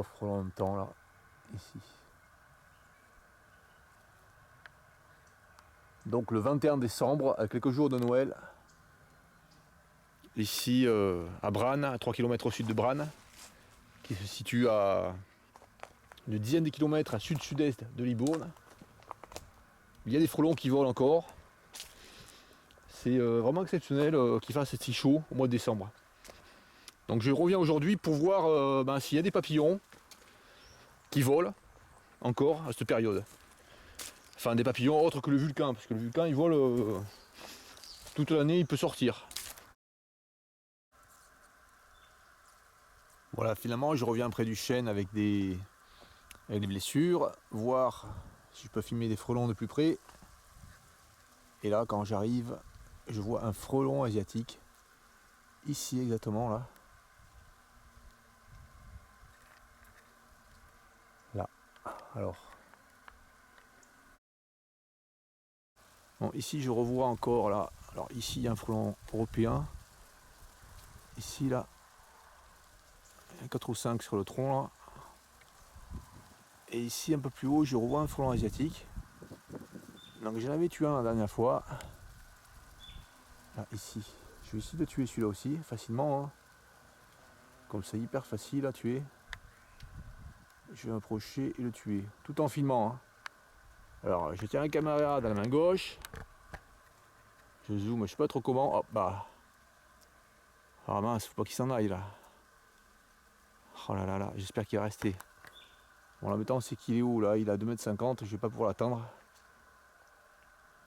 3 frelons en même temps là, ici. Donc le 21 décembre, à quelques jours de Noël, ici à Branne, à 3 km au sud de Branne, qui se situe à une dizaine de kilomètres à sud-sud-est de Libourne. Il y a des frelons qui volent encore. C'est vraiment exceptionnel qu'il fasse si chaud au mois de décembre. Donc je reviens aujourd'hui pour voir s'il y a des papillons qui volent encore à cette période. Enfin des papillons autres que le vulcain, parce que le vulcain il vole toute l'année, il peut sortir. Voilà, finalement je reviens près du chêne avec des blessures, voir si je peux filmer des frelons de plus près. Et là quand j'arrive, je vois un frelon asiatique, ici exactement là. Là, alors. Bon, ici je revois encore là, alors ici il y a un frelon européen, ici là, il y a 4 ou 5 sur le tronc là, et ici un peu plus haut je revois un frelon asiatique, donc j'en avais tué un la dernière fois, là ici, je vais essayer de tuer celui-là aussi, facilement, hein. Comme c'est hyper facile à tuer, je vais m'approcher et le tuer, tout en filmant, hein. Alors je tiens la caméra dans la main gauche, je zoome, je sais pas trop comment, hop bah, ah mince, faut pas qu'il s'en aille là. Oh là là là, j'espère qu'il va rester. Bon, l'embêtant c'est qu'il est où là, il a 2,50 m, je vais pas pouvoir l'atteindre.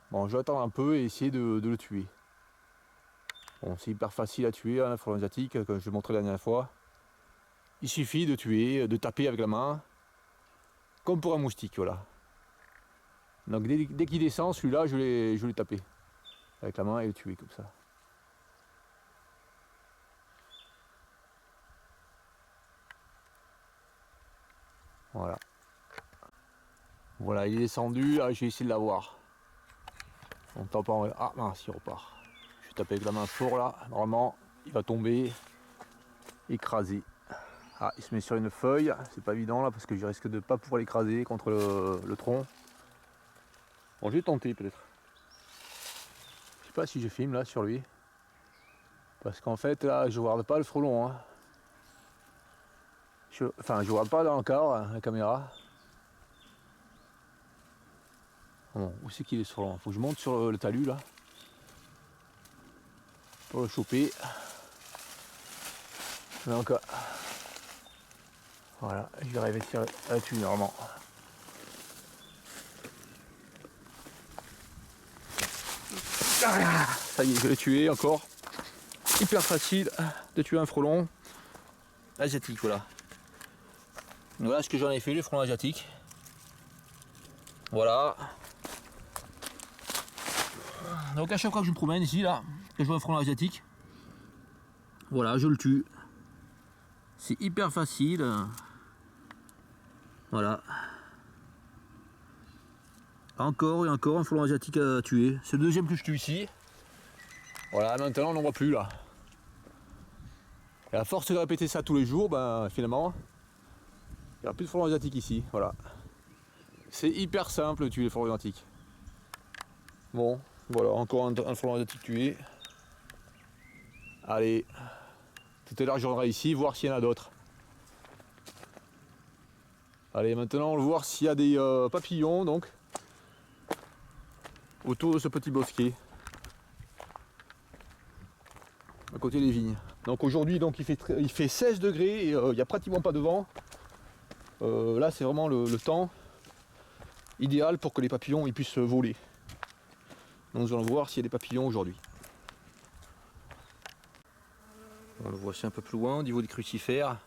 Bon, je vais attendre un peu et essayer de le tuer. Bon, c'est hyper facile à tuer, hein, un frelon asiatique, comme je l'ai montré la dernière fois. Il suffit de tuer, de taper avec la main, comme pour un moustique, voilà. Donc dès qu'il descend, celui-là, je l'ai tapé avec la main et le tuer comme ça. Voilà. Voilà, il est descendu, là, je vais essayer de l'avoir. On tape en... Ah mince, il repart. Je vais taper avec la main fort là, normalement, il va tomber, écrasé. Ah, il se met sur une feuille, c'est pas évident là parce que je risque de pas pouvoir l'écraser contre le tronc. Bon, je vais tenter peut-être. Je sais pas si je filme là sur lui. Parce qu'en fait là, je regarde pas le frelon, hein. Enfin, je regarde pas dans le cadre, la caméra. Bon, où c'est qu'il est ce frelon? Faut que je monte sur le talus là. Pour le choper. Donc, voilà, je vais arriver à la tuer normalement. Ah, ça y est, je l'ai tué encore. Hyper facile de tuer un frelon asiatique, voilà. Voilà ce que j'en ai fait, les frelons asiatiques. Voilà. Donc à chaque fois que je me promène ici, là, que je vois un frelon asiatique, voilà, je le tue. C'est hyper facile. Voilà. Encore et encore un frelon asiatique à tuer. C'est le deuxième que je tue ici. Voilà, maintenant on n'en voit plus là. Et à force de répéter ça tous les jours, ben finalement, il n'y aura plus de frelons asiatiques ici. Voilà. C'est hyper simple de tuer les frelons asiatiques. Bon, voilà, encore un frelon asiatique tué. Allez, tout à l'heure je reviendrai ici voir s'il y en a d'autres. Allez, maintenant on va voir s'il y a des papillons donc autour de ce petit bosquet à côté des vignes. Donc aujourd'hui donc il fait 16 degrés et il n'y a pratiquement pas de vent. Là c'est vraiment le temps idéal pour que les papillons ils puissent voler. Donc nous allons voir s'il y a des papillons aujourd'hui. On le voit aussi un peu plus loin au niveau des crucifères.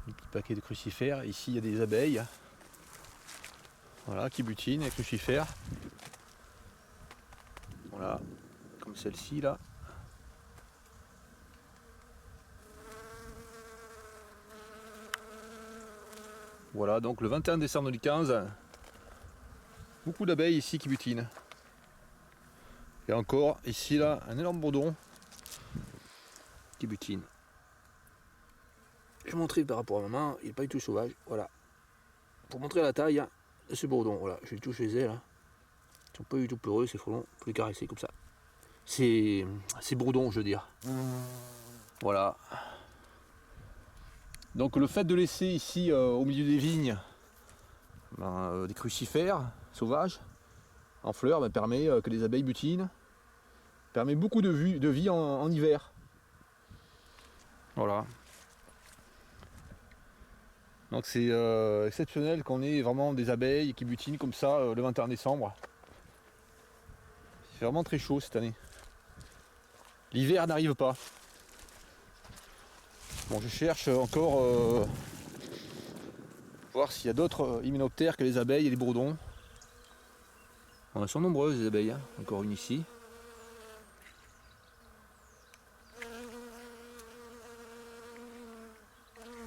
Un petit paquet de crucifères. Ici il y a des abeilles. Voilà, qui butinent les crucifères. Voilà, comme celle-ci là. Voilà, donc le 21 décembre 2015, beaucoup d'abeilles ici qui butinent. Et encore ici là, un énorme bourdon qui butine. je vais montrer par rapport à ma main, il n'est pas du tout sauvage. Voilà. Pour montrer la taille de ce bourdon, voilà, je touche les ailes. Ils sont pas du tout peureux, ces frelons, on peut les caresser comme ça. C'est bourdon, je veux dire. Voilà. Donc le fait de laisser ici au milieu des vignes des crucifères sauvages en fleurs permet que les abeilles butinent, permet beaucoup de vie en hiver. Voilà. Donc c'est exceptionnel qu'on ait vraiment des abeilles qui butinent comme ça le 21 décembre. C'est vraiment très chaud cette année. L'hiver n'arrive pas. Bon, je cherche encore voir s'il y a d'autres hyménoptères que les abeilles et les bourdons. Bon, elles sont nombreuses les abeilles, hein. Encore une ici.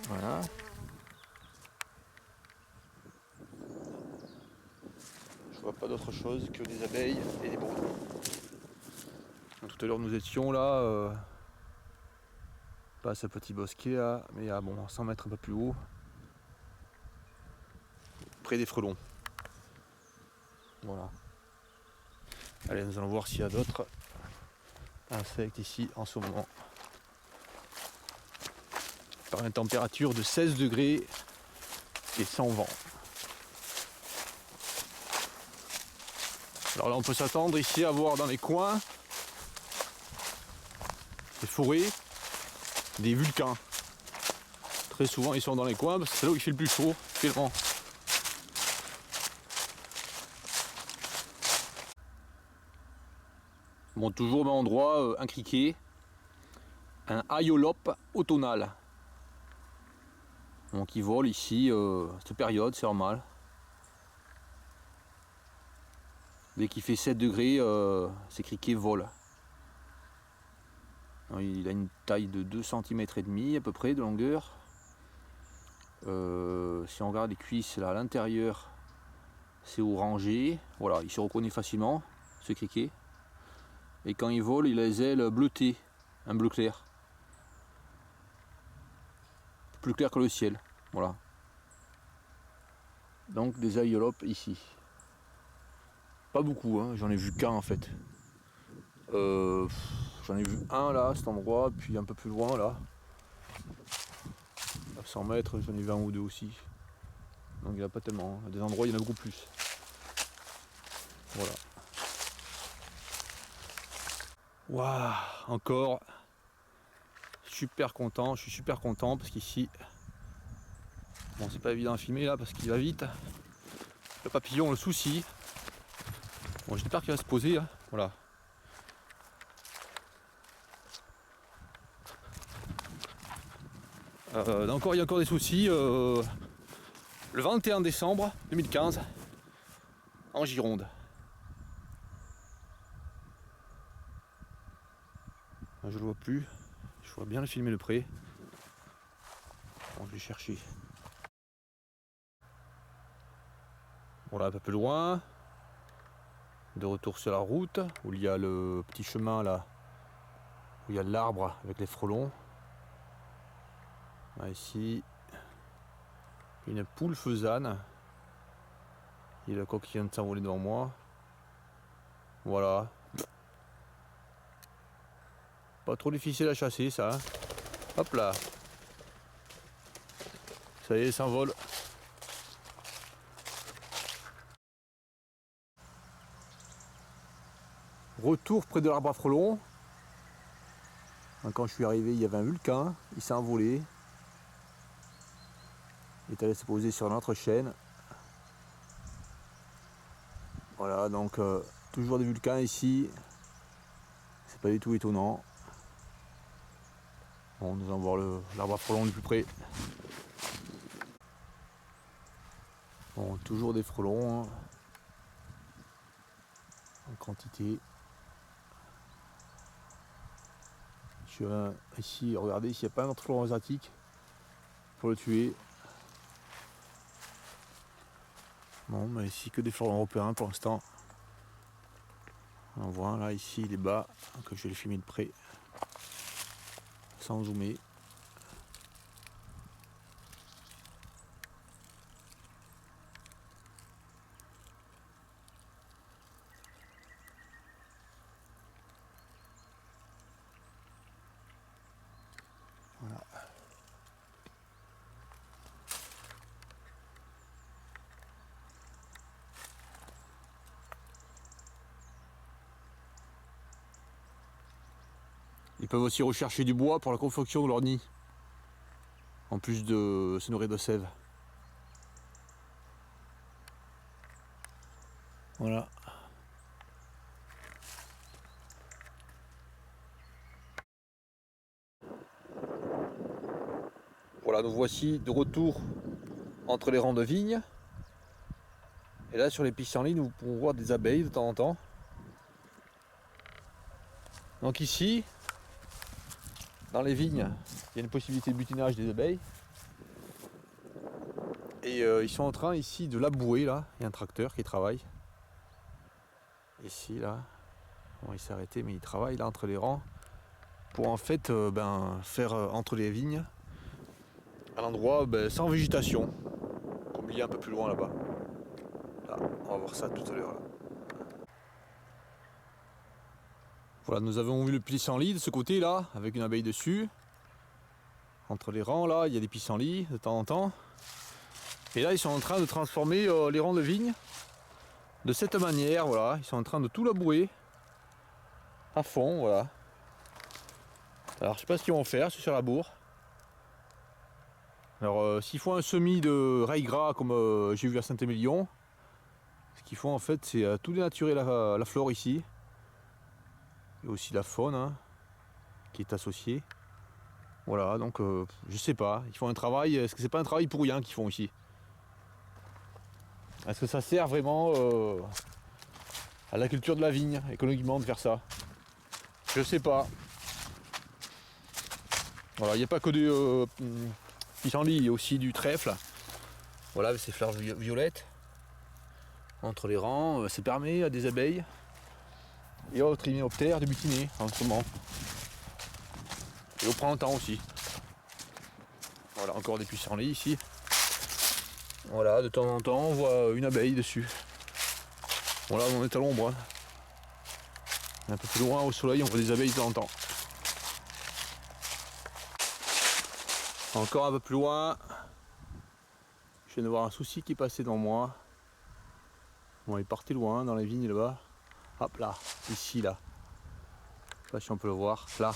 Voilà. Je vois pas d'autre chose que des abeilles et des bourdons. Donc, tout à l'heure nous étions là, pas ce petit bosquet là, mais à 100 mètres un peu plus haut, près des frelons. Voilà. Allez, nous allons voir s'il y a d'autres insectes ici en ce moment. Par une température de 16 degrés et sans vent. Alors là on peut s'attendre ici à voir dans les coins des forêts, des vulcains. Très souvent ils sont dans les coins parce que c'est là où il fait le plus chaud actuellement. Bon, toujours au même endroit, un criquet, un aïolope automnal. Donc il vole ici, cette période, c'est normal. Dès qu'il fait 7 degrés, ces criquets volent. Alors, il a une taille de 2 cm et demi à peu près de longueur. Si on regarde les cuisses là à l'intérieur, c'est orangé. Voilà, il se reconnaît facilement, ce criquet. Et quand il vole, il a les ailes bleutées, un bleu clair. Plus clair que le ciel. Voilà. Donc des aïolopes ici. Pas beaucoup, hein. J'en ai vu qu'un en fait. J'en ai vu un là, à cet endroit, puis un peu plus loin là. À 100 mètres, j'en ai vu un ou deux aussi. Donc il n'y en a pas tellement. À des endroits, il y en a beaucoup plus. Voilà. Waouh, encore. Super content, je suis super content parce qu'ici, bon, c'est pas évident à filmer là parce qu'il va vite. Le papillon, le souci. Bon, j'espère qu'il va se poser. Hein. Voilà. Il y a encore des soucis. Le 21 décembre 2015, en Gironde. Je le vois plus. Je vois bien le filmer de près. Bon, je vais chercher. Bon, là, un peu plus loin. De retour sur la route, où il y a le petit chemin là, où il y a l'arbre avec les frelons. Là, ici, une poule faisane. Il y a le coq qui vient de s'envoler devant moi. Voilà. Pas trop difficile à chasser ça. Hein. Hop là. Ça y est, il s'envole. Retour près de l'arbre à frelons. Quand je suis arrivé, il y avait un vulcain. Il s'est envolé. Il est allé se poser sur notre chaîne. Voilà, donc toujours des vulcains ici. C'est pas du tout étonnant. Bon, nous allons voir l'arbre à frelons du plus près. Bon, toujours des frelons. Hein, en quantité. Je vais ici regarder s'il n'y a pas un autre frelon asiatique pour le tuer. Bon, mais ici que des frelons européens pour l'instant. On voit là ici il est bas, donc je vais le filmer de près, sans zoomer. peuvent aussi rechercher du bois pour la construction de leur nid, en plus de se nourrir de sève. Voilà. Voilà, nous voici de retour entre les rangs de vignes. Et là, sur les pissenlits, nous pouvons voir des abeilles de temps en temps. Donc ici, dans les vignes, il y a une possibilité de butinage des abeilles. Et ils sont en train ici de labourer là. Il y a un tracteur qui travaille. Ici là. Bon, il s'est arrêté mais il travaille là entre les rangs. Pour en fait faire entre les vignes un endroit sans végétation. Comme il y a un peu plus loin là-bas. Là, on va voir ça tout à l'heure. Voilà, nous avons vu le pissenlit de ce côté là, avec une abeille dessus. Entre les rangs là, il y a des pissenlits de temps en temps. Et là, ils sont en train de transformer les rangs de vignes de cette manière. Voilà, ils sont en train de tout labourer à fond. Voilà. Alors, je sais pas ce qu'ils vont faire sur la bourre. Alors, s'ils font un semis de rails gras comme j'ai vu à Saint-Émilion, ce qu'ils font en fait, c'est tout dénaturer la flore ici. Et aussi la faune hein, qui est associée. Voilà, donc je sais pas. Ils font un travail. Est-ce que c'est pas un travail pour rien qu'ils font ici? Est-ce que ça sert vraiment à la culture de la vigne, économiquement, de faire ça? Je sais pas. Voilà, il n'y a pas que du pissenlit, il y a aussi du trèfle. Voilà, avec ces fleurs violettes. Entre les rangs, ça permet à des abeilles et autres hyménoptères de butiner en ce moment. Et au printemps aussi. Voilà, encore des pissenlits ici. Voilà, de temps en temps, on voit une abeille dessus. Bon là, on est à l'ombre. Hein. Un peu plus loin, au soleil, on voit des abeilles de temps en temps. Encore un peu plus loin, je viens de voir un souci qui passait devant moi. Bon, il partait loin, dans les vignes là-bas. Hop là, ici, là. Je sais pas si on peut le voir, là.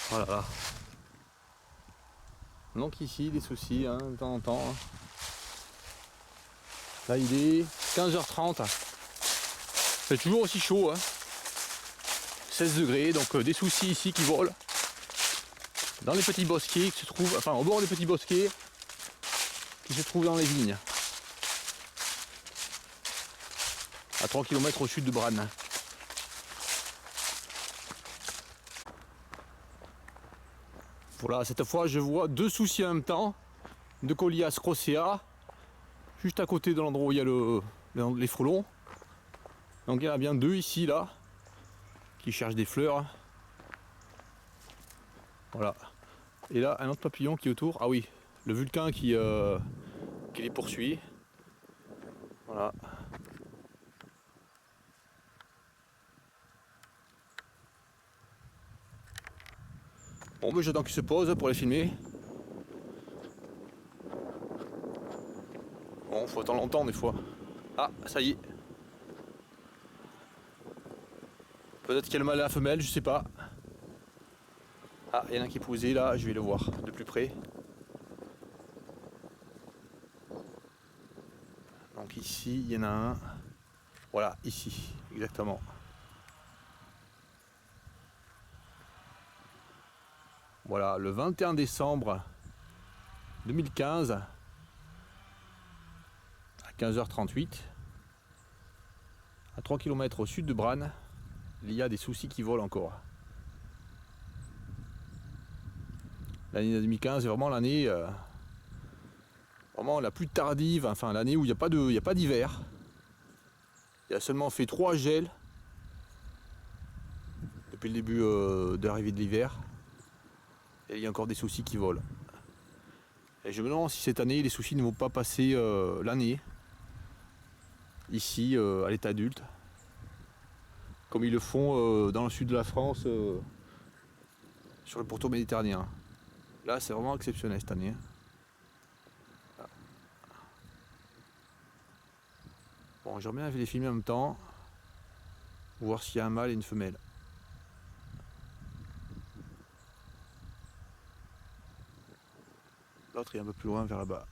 Voilà, là. Donc ici, des soucis, hein, de temps en temps. Hein. Là, il est 15h30. C'est toujours aussi chaud, hein. 16 degrés, donc des soucis ici qui volent. Dans les petits bosquets qui se trouvent, enfin au bord des petits bosquets qui se trouvent dans les vignes. À 3 km au sud de Branne. Voilà, cette fois je vois deux soucis en même temps. De Colias crocea, juste à côté de l'endroit où il y a les frelons. Donc il y en a bien deux ici, là, qui cherchent des fleurs. Voilà. Et là, un autre papillon qui est autour. Ah oui, le vulcain qui les poursuit. Voilà. Bon, mais j'attends qu'ils se posent pour les filmer. Bon, faut attendre longtemps des fois. Ah, ça y est. Peut-être qu'il y a le mâle et la femelle, je sais pas. Ah, il y en a un qui est posé là, je vais le voir de plus près. Donc ici, il y en a un. Voilà, ici, exactement. Voilà, le 21 décembre 2015, à 15h38, à 3 km au sud de Branne, il y a des soucis qui volent encore. L'année 2015 est vraiment l'année vraiment la plus tardive, enfin l'année où il n'y a pas d'hiver. Il y a seulement fait 3 gels depuis le début de l'arrivée de l'hiver. Et il y a encore des soucis qui volent. Et je me demande si cette année les soucis ne vont pas passer l'année ici à l'état adulte, comme ils le font dans le sud de la France sur le pourtour méditerranéen. Là c'est vraiment exceptionnel cette année. Bon, j'aimerais bien les filmer en même temps, voir s'il y a un mâle et une femelle. l'autre est un peu plus loin vers là-bas.